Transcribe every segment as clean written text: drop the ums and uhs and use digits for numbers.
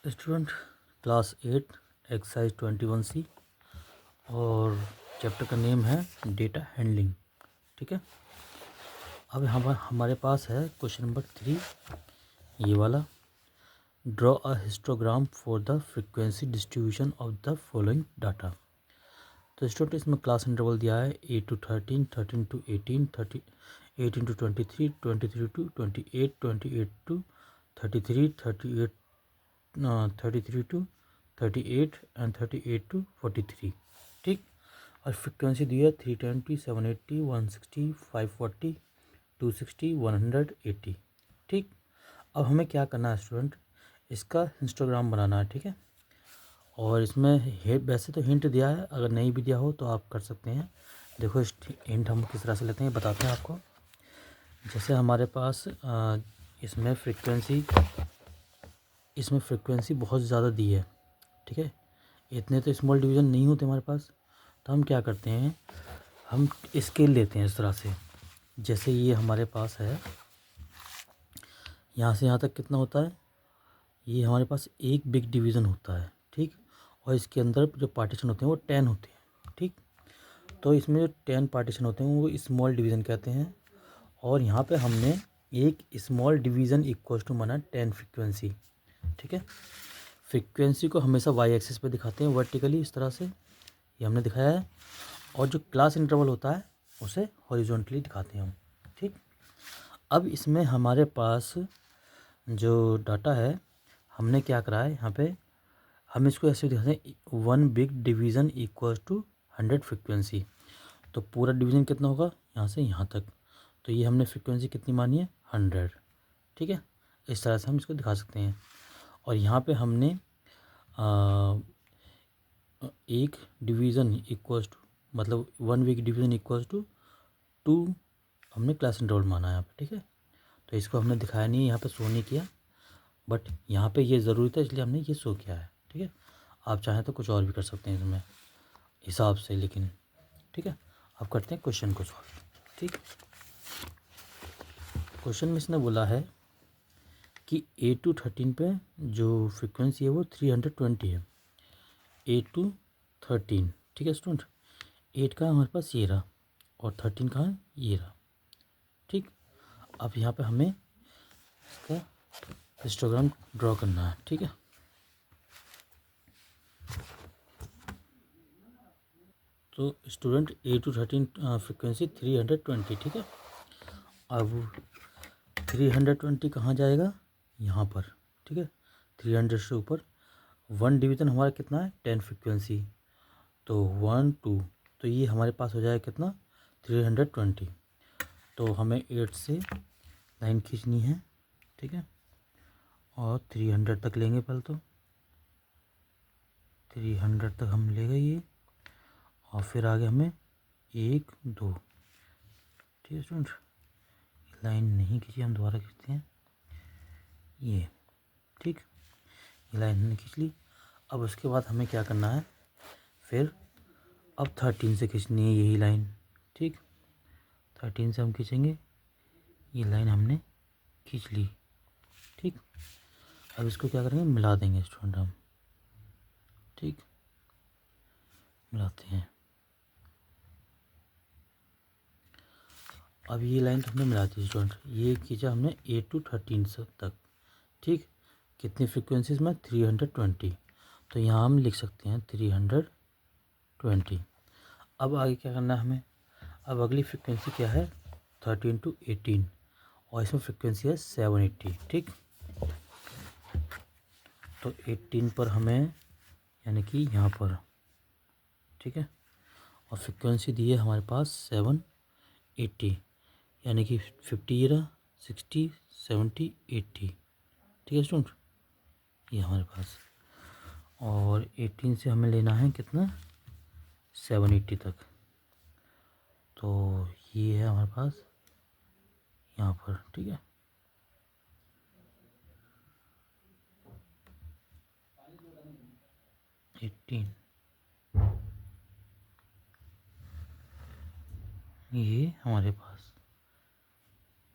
Student class 8 exercise 21C और chapter का name है डेटा हैंडलिंग। ठीक है, अब यहाँ पर हमारे पास है क्वेश्चन नंबर 3, ये वाला। Draw a histogram for the frequency distribution of the following data. तो स्टूडेंट इसमें क्लास इंटरवल दिया है 8 to 13, 13 to 18, 18 to 23, 23 to 28, 28 to 33, 38 33 to 38 and 38 to 43। ठीक, और फ्रिक्वेंसी दी है 320, 780, 160, 540, 260, 180। ठीक, अब हमें क्या करना है स्टूडेंट, इसका हिस्टोग्राम बनाना है। ठीक है, और इसमें वैसे तो हिंट दिया है, अगर नहीं भी दिया हो तो आप कर सकते हैं। देखो इस हिंट हम किस तरह से लेते हैं बताते हैं आपको। जैसे हमारे पास इसमें फ्रिक्वेंसी बहुत ज़्यादा दी है। ठीक है, इतने तो स्मॉल डिवीज़न नहीं होते हमारे पास, तो हम क्या करते हैं, हम स्केल लेते हैं इस तरह से। जैसे ये हमारे पास है, यहाँ से यहाँ तक कितना होता है, ये हमारे पास एक बिग डिवीज़न होता है। ठीक, और इसके अंदर जो पार्टीशन होते हैं वो 10 होते हैं। ठीक, तो इसमें जो 10 पार्टीशन होते हैं वो स्मॉल डिवीज़न कहते हैं। और यहाँ पे हमने एक स्मॉल डिवीज़न इक्वल टू माना 10 फ्रिक्वेंसी। ठीक है, फ्रिक्वेंसी को हमेशा वाई एक्सिस पे दिखाते हैं वर्टिकली, इस तरह से ये हमने दिखाया है। और जो क्लास इंटरवल होता है उसे हॉरिजॉन्टली दिखाते हैं हम। ठीक, अब इसमें हमारे पास जो डाटा है, हमने क्या करा है, यहाँ पे हम इसको ऐसे दिखाते हैं 1 big division equal to 100 frequency. तो पूरा डिवीज़न कितना होगा, यहाँ से यहाँ तक, तो ये हमने फ्रिक्वेंसी कितनी मानी है, 100। ठीक है, इस तरह से हम इसको दिखा सकते हैं। और यहाँ पे हमने एक डिवीज़न इक्वल्स टू, मतलब 1 वीक डिवीज़न इक्वल्स टू 2 हमने क्लास इंटरवल माना है यहाँ पे। ठीक है, तो इसको हमने दिखाया नहीं, यहाँ पे शो नहीं किया, बट यहाँ पे ये ज़रूरी था इसलिए हमने ये शो किया है। ठीक है, आप चाहें तो कुछ और भी कर सकते हैं इसमें हिसाब से, लेकिन ठीक है, अब करते हैं क्वेश्चन को सॉल्व। ठीक, क्वेश्चन में इसने बोला है कि 8 to 13 पे जो फ्रिक्वेंसी है वो 320 है। 8 to 13, ठीक है स्टूडेंट, 8 का हमारे पास ये रहा और 13 का ये रहा। ठीक, अब यहाँ पे हमें इसका हिस्टोग्राम ड्रॉ करना है। ठीक है, तो स्टूडेंट 8 to 13 फ्रिक्वेंसी 320। ठीक है, अब 320 कहाँ जाएगा, यहाँ पर। ठीक है, 300 से ऊपर 1 डिवीज़न हमारा कितना है, 10 फ्रिक्वेंसी, तो 1 2, तो ये हमारे पास हो जाएगा कितना, 320। तो हमें 8 से लाइन खींचनी है। ठीक है, और 300 तक लेंगे पहले, तो 300 तक हम ले गए ये, और फिर आगे हमें 1 2। ठीक है स्टूडेंट, लाइन नहीं खींची, हम दोबारा खींचते हैं ये। ठीक, ये लाइन हमने खींच ली। अब उसके बाद हमें क्या करना है, फिर अब 13 से खींचनी है यही लाइन। ठीक, 13 से हम खींचेंगे, ये लाइन हमने खींच ली। ठीक, अब इसको क्या करेंगे, मिला देंगे स्टूडेंट हम। ठीक, मिलाते हैं। अब ये लाइन तो हमने मिला दी स्टूडेंट, ये खींचा हमने 8 to 13 से तक। ठीक, कितनी फ्रिक्वेंसीज में, 320, तो यहाँ हम लिख सकते हैं 320। अब आगे क्या करना है हमें, अब अगली फ्रिक्वेंसी क्या है, 13 to 18, और इसमें फ्रिक्वेंसी है 780। ठीक, तो 18 पर हमें, यानी कि यहाँ पर, ठीक है, और फ्रिक्वेंसी दी है हमारे पास 780, यानी कि 50 रहा, 60, 70, 80। ठीक है स्टूडेंट, ये हमारे पास, और 18 से हमें लेना है कितना, 780 तक, तो ये है हमारे पास यहाँ पर। ठीक है, एटीन, ये हमारे पास।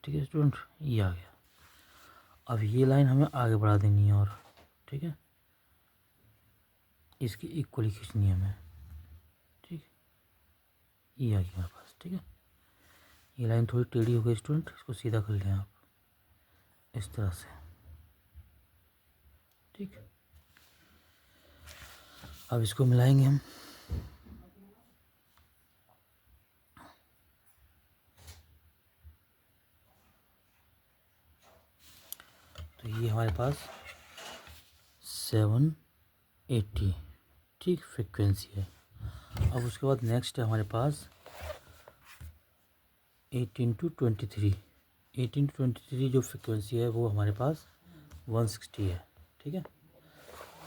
ठीक है स्टूडेंट, ये आ गया। अब ये लाइन हमें आगे बढ़ा देनी है, और ठीक है, इसकी इक्वली खींचनी है हमें। ठीक, ये आ गया हमारे पास। ठीक है, ये लाइन थोड़ी टेढ़ी हो गई स्टूडेंट, इसको सीधा कर लें आप इस तरह से। ठीक, अब इसको मिलाएंगे हम। तो ये हमारे पास 780 ठीक फ्रिक्वेंसी है। अब उसके बाद नेक्स्ट है हमारे पास 8 × 23। 8 × 23 जो फ्रिक्वेंसी है वो हमारे पास 160 है। ठीक है,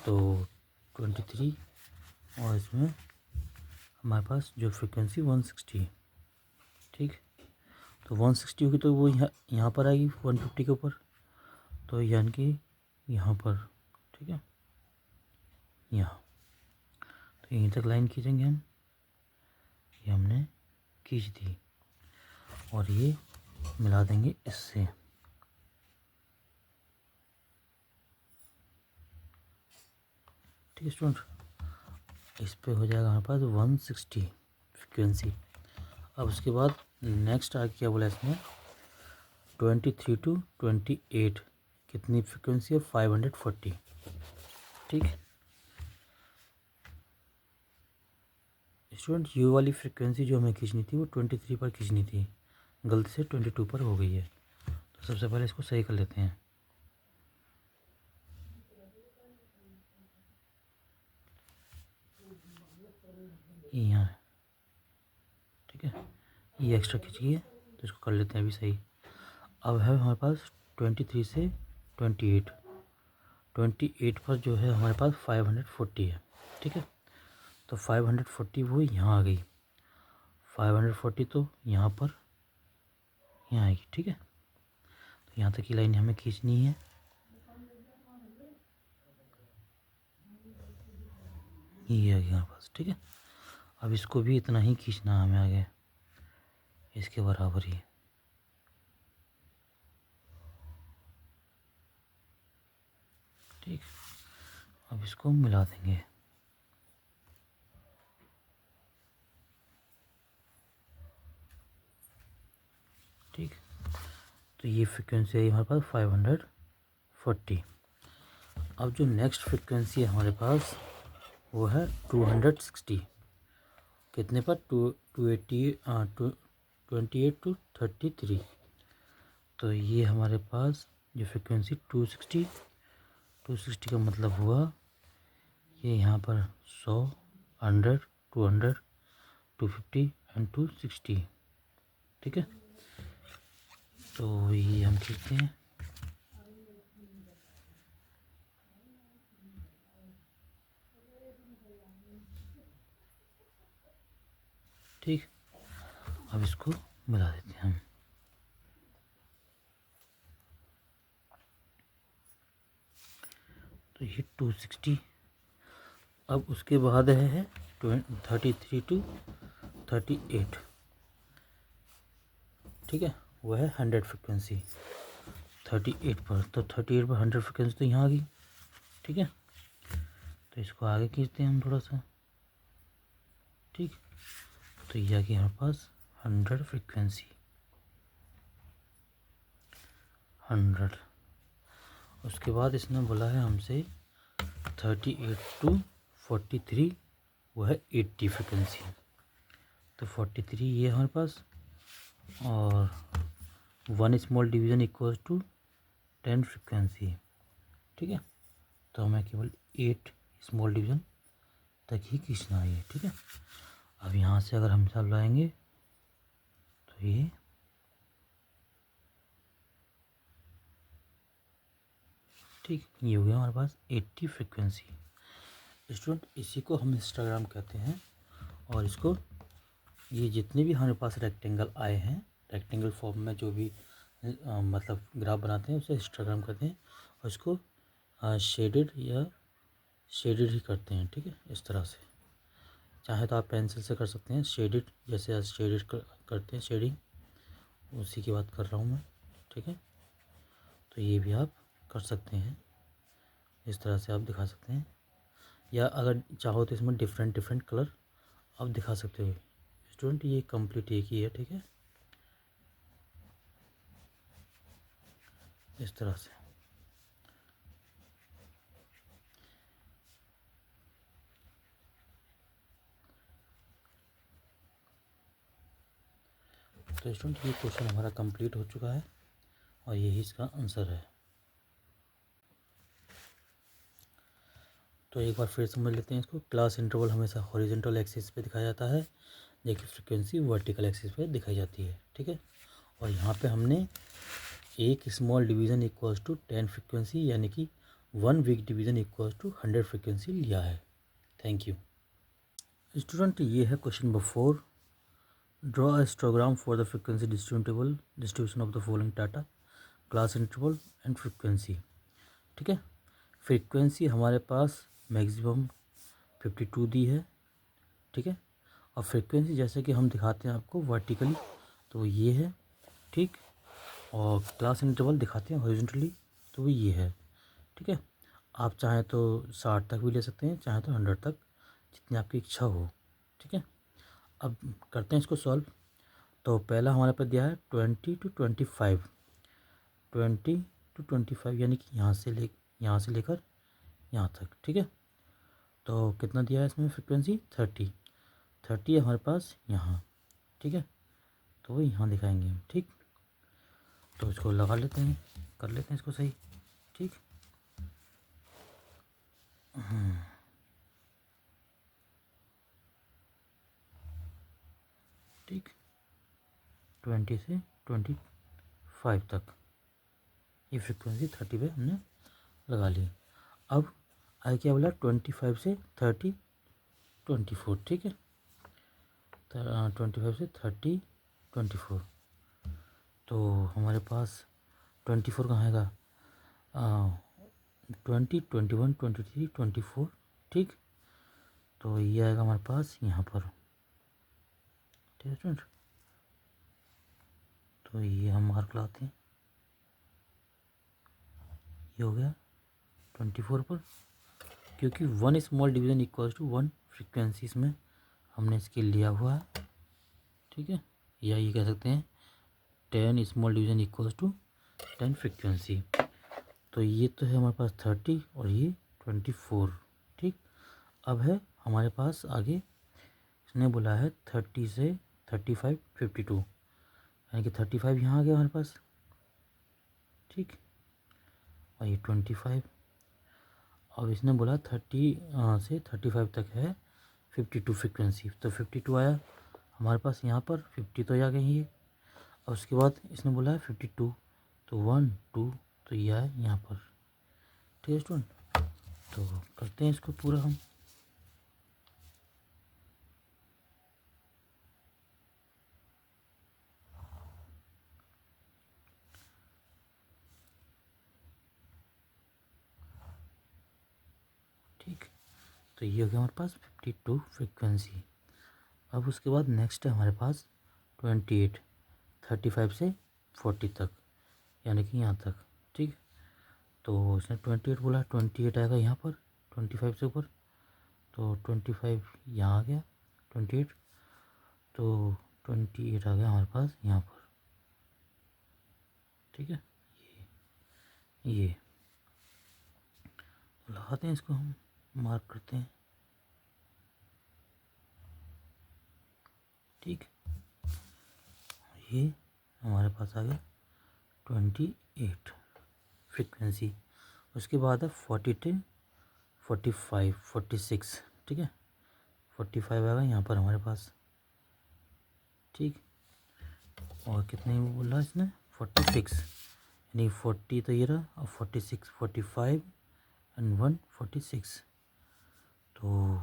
तो 23 और इसमें हमारे पास जो फ्रिक्वेंसी 160। ठीक, तो 160 होगी तो वो यहाँ पर आएगी 150 के ऊपर, तो यानी कि यहाँ पर। ठीक है, यहाँ तो यहीं तक लाइन खींचेंगे हम। ये हमने खींच दी और ये मिला देंगे इससे। ठीक है स्टूडेंट, इस पे हो जाएगा हमारे पास 160 फ्रिक्वेंसी। अब उसके बाद नेक्स्ट आगे क्या बोला इसमें, 23 to 28 कितनी फ्रिक्वेंसी है, 540। ठीक, स्टूडेंट यू वाली फ्रिक्वेंसी जो हमें खींचनी थी वो 23 पर खींचनी थी, गलती से 22 पर हो गई है। तो सबसे पहले इसको सही कर लेते हैं। यहाँ है। ठीक है, ये एक्स्ट्रा खींचिए तो इसको कर लेते हैं अभी सही। अब है हमारे पास 23 से 28। 28 पर जो है हमारे पास 540 है। ठीक है, तो 540 वो यहाँ आ गई। 540 तो यहाँ पर यहाँ आएगी। ठीक है, तो यहाँ तक की लाइन हमें खींचनी है। ये आ गया हमारे पास। ठीक है, अब इसको भी इतना ही खींचना हमें आगे, इसके बराबर ही। ठीक, अब इसको मिला देंगे। ठीक, तो ये फ्रिक्वेंसी आई हमारे पास 540। अब जो नेक्स्ट फ्रिक्वेंसी है हमारे पास वो है 260। कितने पर, 28 to 33। तो ये हमारे पास जो फ्रिक्वेंसी 260 का मतलब हुआ ये यहाँ पर 100, 100, 200, 250 एंड 260। ठीक है, तो ये हम खींचते हैं। ठीक, अब इसको मिला देते हैं हम। तो ये 260। अब उसके बाद है 33 to 38। ठीक है, वो है 100 फ्रिक्वेंसी 38 पर। तो 38 पर 100 फ्रिक्वेंसी तो यहाँ आ गई। ठीक है, तो इसको आगे खींचते हैं हम थोड़ा सा। ठीक, तो ये आ गया हमारे पास 100 फ्रिक्वेंसी 100। उसके बाद इसने बोला है हमसे 38 to 43, वो है 80 फ्रिक्वेंसी। तो 43 ये हमारे पास, और 1 small division equals to 10 frequency. ठीक है, तो हमें केवल 8 स्मॉल डिवीज़न तक ही खींचना है। ठीक है, अब यहाँ से अगर हम सब लाएंगे तो ये ठीक, ये हो गया हमारे पास 80 फ्रिक्वेंसी। स्टूडेंट इसी को हम हिस्टोग्राम कहते हैं, और इसको ये जितने भी हमारे पास रेक्टेंगल आए हैं, रेक्टेंगल फॉर्म में जो भी मतलब ग्राफ बनाते हैं उसे हिस्टोग्राम कहते हैं, और इसको शेडेड या शेडेड ही करते हैं। ठीक है, इस तरह से चाहे तो आप पेंसिल से कर सकते हैं शेडेड, जैसे शेडेड करते हैं शेडिंग, उसी की बात कर रहा हूँ मैं। ठीक है, तो ये भी आप कर सकते हैं, इस तरह से आप दिखा सकते हैं। या अगर चाहो तो इसमें डिफरेंट डिफरेंट कलर आप दिखा सकते हो स्टूडेंट। ये कंप्लीट एक ही है, ठीक है, इस तरह से। तो स्टूडेंट ये क्वेश्चन हमारा कंप्लीट हो चुका है और यही इसका आंसर है। तो एक बार फिर समझ लेते हैं इसको। क्लास इंटरवल हमेशा हॉरिजॉन्टल एक्सिस पे दिखाया जाता है, जबकि फ्रीक्वेंसी वर्टिकल एक्सिस पे दिखाई जाती है, ठीक है। और यहाँ पे हमने एक small division equals to 10 frequency, यानी कि 1 weak division equals to 100 frequency लिया है। Thank you student. ये है question number 4। Draw a histogram for the frequency distribution of the following data, class interval and frequency, ठीक है। फ्रीक्वेंसी हमारे पास maximum 52 दी है, ठीक है। और फ्रीक्वेंसी जैसे कि हम दिखाते हैं आपको वर्टिकली, तो ये है, ठीक। और क्लास इंटरवल दिखाते हैं हॉरिजॉन्टली, तो वो ये है, ठीक है। आप चाहें तो 60 तक भी ले सकते हैं, चाहें तो 100 तक, जितनी आपकी इच्छा हो, ठीक है। अब करते हैं इसको सॉल्व। तो पहला हमारे पास दिया है 20 to 25, 20 to 25 यानी कि यहाँ से लेकर यहाँ तक, ठीक है। तो कितना दिया है इसमें फ्रिक्वेंसी? 30 है हमारे पास यहाँ, ठीक है। तो वो यहाँ दिखाएंगे हम, ठीक। तो इसको लगा लेते हैं, कर लेते हैं इसको सही, ठीक। ठीक, 20 से 25 तक ये फ्रिक्वेंसी 30 पे हमने लगा ली। अब आगे क्या बोला? 25 से 30 24, ठीक है। 25 से 30 24, तो हमारे पास 24 कहाँ आएगा? 20 21 23 24, ठीक। तो ये आएगा हमारे पास यहाँ पर, ठीक है स्टूडेंट। तो ये हम मार्क लाते हैं, ये हो गया 24 पर, क्योंकि 1 small division equals to 1 frequency इसमें हमने इसके लिया हुआ है, ठीक है। या ये कह सकते हैं 10 small division equals to 10 frequency. तो ये तो है हमारे पास 30 और ये 24, ठीक। अब है हमारे पास आगे, इसने बोला है 30 से 35 52, यानी कि 35 यहाँ आ गया हमारे पास, ठीक। और ये 25, अब इसने बोला 30 से 35 तक है 52 फ्रीक्वेंसी, तो 52 आया हमारे पास यहाँ पर, 50 तो आ गई ये। और उसके बाद इसने बोला है 52, तो 1 2, तो ये आया यहाँ पर, ठीक है स्टूडेंट। तो करते हैं इसको पूरा हम। ठीक, तो ये हो गया हमारे पास 52 फ्रीक्वेंसी। अब उसके बाद नेक्स्ट है हमारे पास 28, 35 से 40 तक, यानी कि यहाँ तक, ठीक। तो इसने 28 बोला, 28 आएगा यहाँ पर 25 से ऊपर, तो 25 यहाँ आ गया 28, तो 28 आ गया हमारे पास यहाँ पर, ठीक है। ये तो लगाते हैं इसको, हम मार्क करते हैं, ठीक। ये हमारे पास आ गया 28 फ्रीक्वेंसी। उसके बाद है 42 45 46, ठीक है। 45 आएगा यहाँ पर हमारे पास, ठीक। और कितने बोला इसने? 46, यानी 40 तो ये रहा, और 46 45 एंड 1 46, तो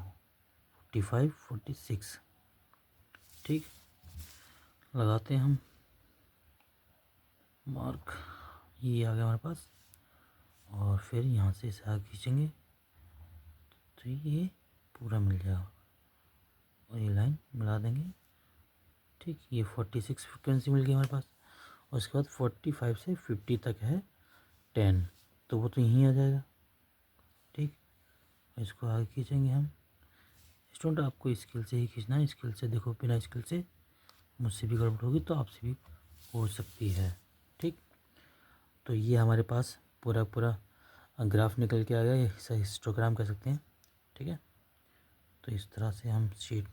45 46, ठीक। लगाते हैं हम मार्क, ये आ गया हमारे पास। और फिर यहाँ से इसे आगे खींचेंगे तो ये पूरा मिल जाएगा, और ये लाइन मिला देंगे, ठीक। ये 46 फ्रिक्वेंसी मिल गई हमारे पास। और उसके बाद 45 से 50 तक है 10, तो वो तो यहीं आ जाएगा, ठीक। इसको आगे खींचेंगे हम। स्टूडेंट आपको स्केल से ही खींचना है, स्केल से देखो, बिना स्केल से मुझसे भी गड़बड़ होगी तो आपसे भी हो सकती है। ठीक, तो ये हमारे पास पूरा पूरा ग्राफ निकल के आ गया, ये हिस्टोग्राम कह सकते हैं। ठीक है, तो इस तरह से हम शेड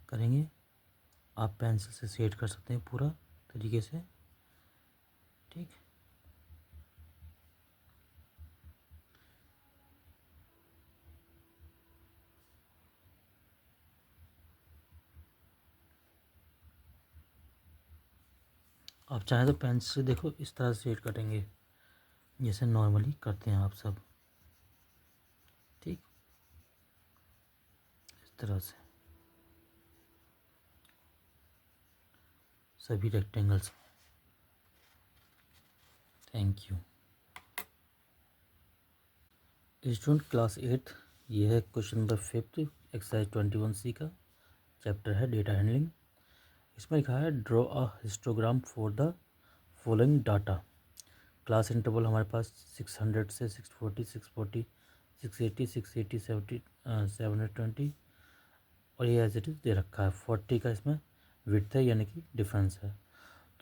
करेंगे। आप पेंसिल से शेड कर सकते हैं पूरा तरीके से। ठीक, आप चाहें तो पेंसिल से देखो इस तरह से शेड करेंगे जैसे नॉर्मली करते हैं आप सब। ठीक, इस तरह से सभी rectangles. Thank you. Student class 8, ये है क्वेश्चन नंबर 5 एक्सरसाइज 21C का चैप्टर है डेटा हैंडलिंग। इसमें लिखा है draw a histogram for the following data. Class interval हमारे पास 600 से 640, 640, 680, 680, 70, 720 और ये एज इट इज़ दे रखा है। 40 का इसमें विड्थ है, यानी कि डिफरेंस है।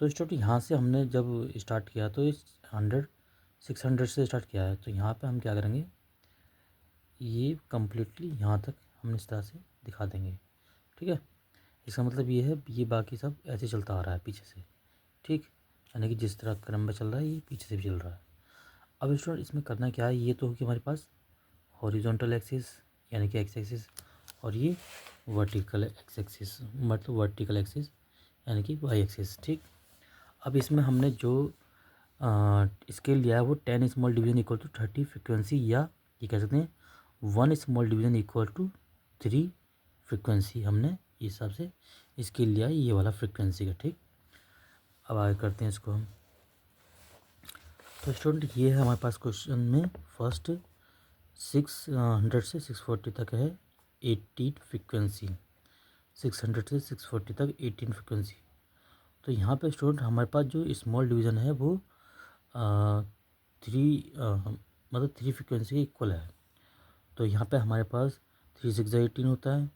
तो स्टूडेंट यहाँ से हमने जब स्टार्ट किया तो इस 600 से स्टार्ट किया है, तो यहाँ पे हम क्या करेंगे, ये कम्प्लीटली यहाँ तक हम इस तरह से दिखा देंगे। ठीक है, इसका मतलब ये है ये बाकी सब ऐसे चलता आ रहा है पीछे से। ठीक, यानी कि जिस तरह क्रम में चल रहा है ये पीछे से भी चल रहा है। अब स्टूडेंट इसमें करना क्या है, ये तो होगी हमारे पास हॉरिजॉन्टल एक्सिस यानी कि एक्स एक्सिस, और ये वर्टिकल एक्स एक्सिस मतलब वर्टिकल एक्सिस यानी कि वाई एक्सिस। ठीक, अब इसमें हमने जो स्केल लिया है वो 10 small division equal to 30 frequency, या ये कह सकते हैं 1 small division equal to 3 frequency. हमने इस हिसाब से स्केल लिया है ये वाला फ्रिक्वेंसी का। ठीक, अब आगे करते हैं इसको हम। तो स्टूडेंट ये है हमारे पास क्वेश्चन में फर्स्ट 600 से 640 तक है 18 फ्रिक्वेंसी, 600 से 640 तक 18 फ्रिक्वेंसी। तो यहाँ पे स्टूडेंट हमारे पास जो स्मॉल डिवीज़न है वो 3 मतलब 3 फ्रिक्वेंसी के इक्वल है। तो यहाँ पे हमारे पास 3 6 18 होता है,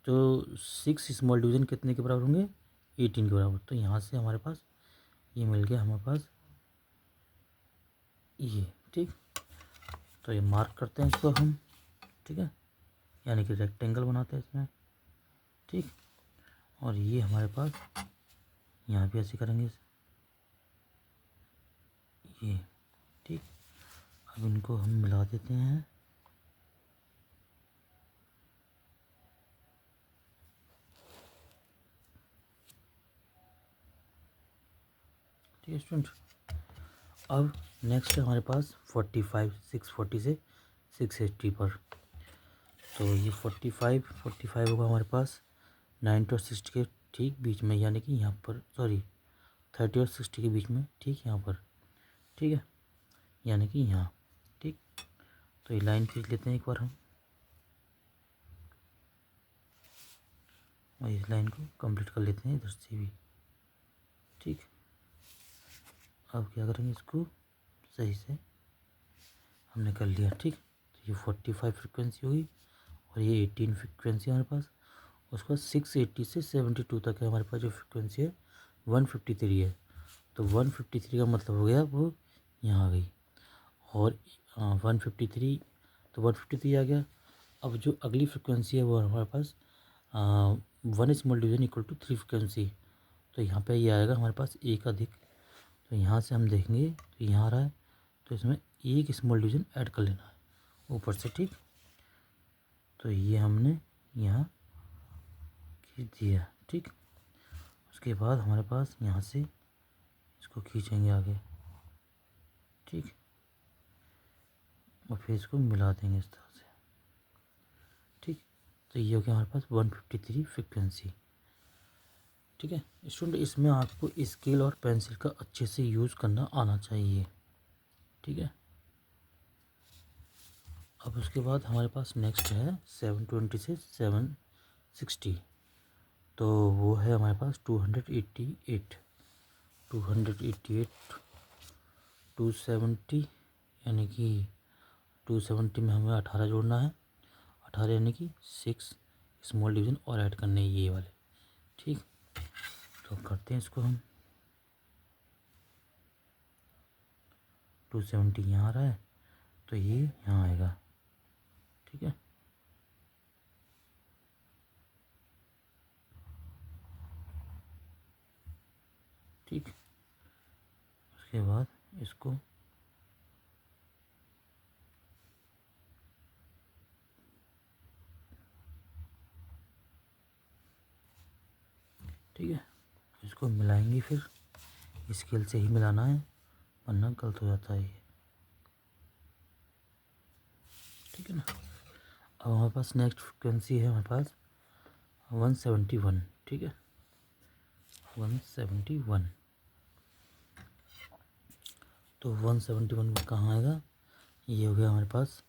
तो 6 स्मॉल डिवीज़न कितने के बराबर होंगे, 18 के बराबर। तो यहाँ से हमारे पास ये मिल गया हमारे पास ये। ठीक, तो ये मार्क करते हैं इसको हम। ठीक है, यानी कि रेक्टेंगल बनाते हैं इसमें। ठीक, और ये हमारे पास यहाँ भी ऐसे करेंगे ये। ठीक, अब इनको हम मिला देते हैं। ठीक है स्टूडेंट, अब नेक्स्ट है हमारे पास 45, 640 से 680 पर। तो ये 45 होगा हमारे पास 90 और 60 के ठीक बीच में, यानी कि यहाँ पर, सॉरी 30 और 60 के बीच में, ठीक यहाँ पर। ठीक है, यानी कि यहाँ। ठीक, तो ये लाइन खींच लेते हैं एक बार हम, और इस लाइन को कंप्लीट कर लेते हैं इधर से भी। ठीक, अब क्या करेंगे, इसको सही से हमने कर लिया। ठीक, तो ये 45 फ्रिक्वेंसी हुई और ये 18 फ्रिक्वेंसी हमारे पास। उसके बाद 680 से 72 तक है हमारे पास जो फ्रिक्वेंसी है 153 है। तो 153 का मतलब हो गया वो यहाँ आ गई, और 153, तो 153 आ गया। अब जो अगली फ्रिक्वेंसी है वो हमारे पास 1 small division equal to 3 frequency. तो यहाँ पे ये आएगा हमारे पास एक अधिक। तो यहाँ से हम देखेंगे तो यहाँ आ रहा है, तो इसमें एक स्मॉल डिवीजन ऐड कर लेना है ऊपर से। ठीक, तो ये हमने यहाँ खींच दिया। ठीक, उसके बाद हमारे पास यहाँ से इसको खींचेंगे आगे। ठीक, और फिर इसको मिला देंगे इस तरह से। ठीक, तो ये हो गया हमारे पास 153 फ्रिक्वेंसी। ठीक है स्टूडेंट, इसमें आपको स्केल और पेंसिल का अच्छे से यूज़ करना आना चाहिए। ठीक है, अब उसके बाद हमारे पास नेक्स्ट है 720 से 760। तो वो है हमारे पास 288, 270, यानी कि 270 में हमें 18 जोड़ना है, 18 यानी कि 6 स्मॉल डिवीज़न और ऐड करने हैं ये वाले। ठीक, तो करते हैं इसको हम। 270 यहाँ आ रहा है तो ये यहाँ आएगा। ठीक है, ठीक, उसके बाद इसको ठीक है, इसको मिलाएंगे, फिर स्केल से ही मिलाना है वरना गलत हो जाता है ये। ठीक है ना। अब हमारे पास नेक्स्ट फ्रिक्वेंसी है हमारे पास 171। ठीक है, 171। तो 171 कहाँ आएगा, ये हो गया हमारे पास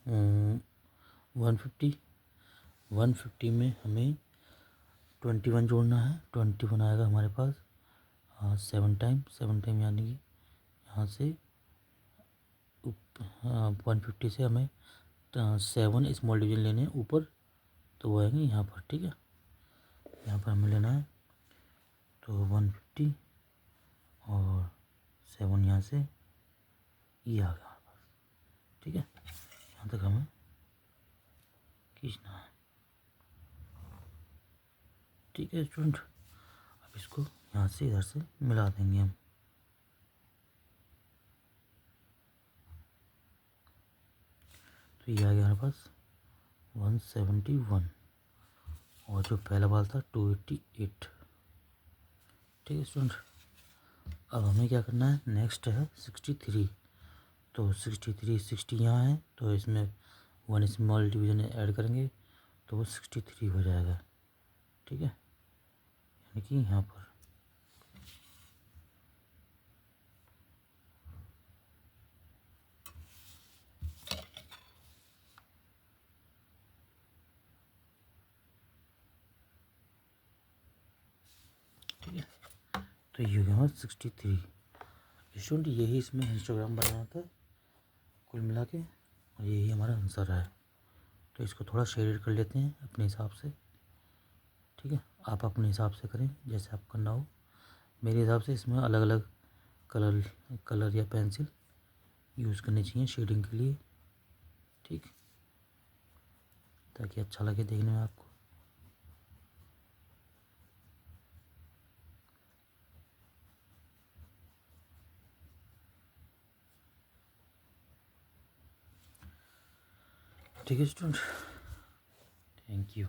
150। 150 में हमें 21 जोड़ना है। 21 आएगा हमारे पास 7 टाइम यानी कि यहाँ से 150 से हमें 7 स्मॉल डिवीजन लेने हैं ऊपर, तो वो आएंगे यहाँ पर। ठीक है, यहाँ पर हमें लेना है तो 150 और 7 यहाँ से ये आ गया हमारे पास। ठीक है, यहाँ तक हमें खींचना है। ठीक है स्टूडेंट, अब इसको यहाँ से इधर से मिला देंगे हम। तो ये आ गया हमारे पास 171 और जो पहला बाल था 288। ठीक है स्टूडेंट, अब हमें क्या करना है, नेक्स्ट है 63। तो 63 60 यहाँ है तो इसमें 1 स्मॉल डिवीजन ऐड करेंगे तो वो 63 हो जाएगा। ठीक है, यानी कि यहाँ पर ठीक है, तो ये हो गया 63। स्टूडेंट यही इसमें हिस्टोग्राम बनाना था कुल मिला के और यही हमारा आंसर है। तो इसको थोड़ा शेडेड कर लेते हैं अपने हिसाब से। ठीक है, आप अपने हिसाब से करें जैसे आप करना हो। मेरे हिसाब से इसमें अलग अलग कलर या पेंसिल यूज़ करनी चाहिए शेडिंग के लिए। ठीक, ताकि अच्छा लगे देखने में आपको। ठीक है स्टूडेंट, थैंक यू।